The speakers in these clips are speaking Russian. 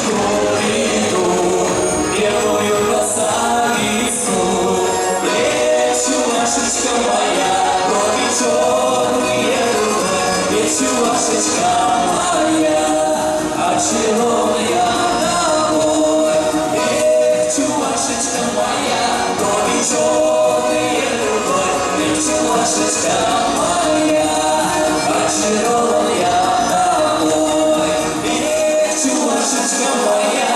иду, белую красавицу. Чувашечка моя, брови черные дубы, чувашечка моя, очарованная тобой. Чувашечка моя, брови черные дубы, чувашечка моя, очарованная тобой. Чувашечка моя.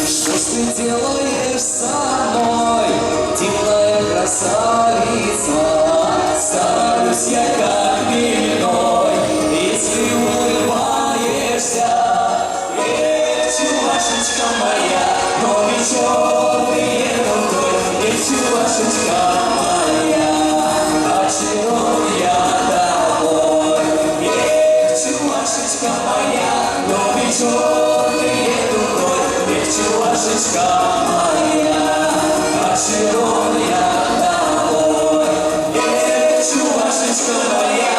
Что ты делаешь со мной, дивная красавица? Стараюсь я как виной, если улыбаешься. Чувашечка моя, брови черные дубы, чувашечка моя, очарованная тобой. Чувашечка моя, брови черные дубы, чувашечка моя, очарованная тобой. Чувашечка моя,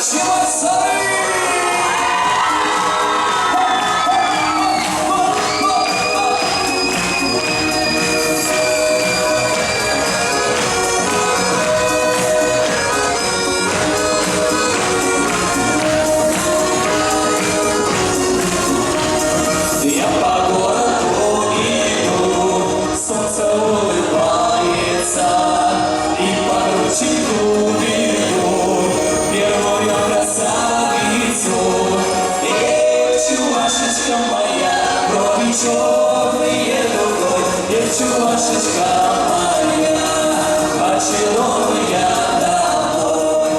чувашечка. Я по городу иду, солнце улыбается, и по ручейку веду первую красавицу. Чувашечка моя, брови черные дубы, чувашечка моя, очарованная тобой.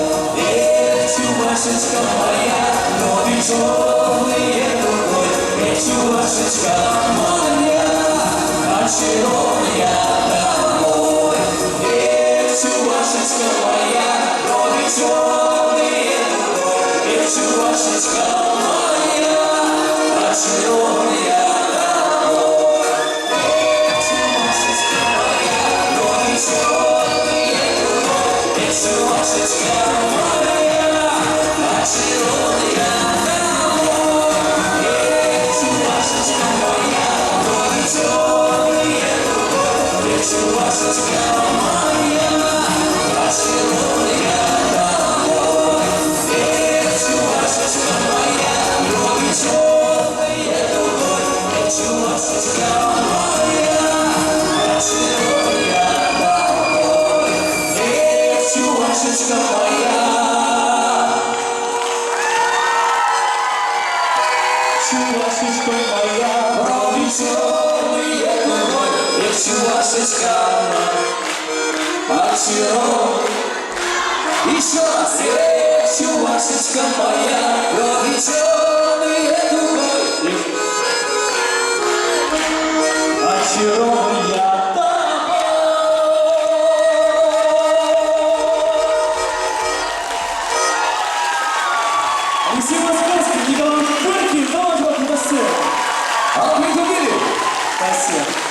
Чувашечка моя, брови черные дубы, чувашечка моя, очарованная тобой. Чувашечка моя, брови черные дубы, чувашечка моя, очарованная тобой. Чувашечка моя, брови черные дубы, чувашечка моя, очарованная тобой. Чувашечка моя, брови черные дубы, чувашечка моя, очарованная тобой. Чувашечка моя, брови черные дубы, чувашечка моя, очарованная тобой. Чувашечка моя. Чувашечка моя, брови черные дубы, чувашечка моя, очарованная. Еще раз. Чувашечка моя, брови черные дубы, очарованная тобой. Алексей Московский, Николай Горький, давайте вот на сцену. А вы любили? Спасибо.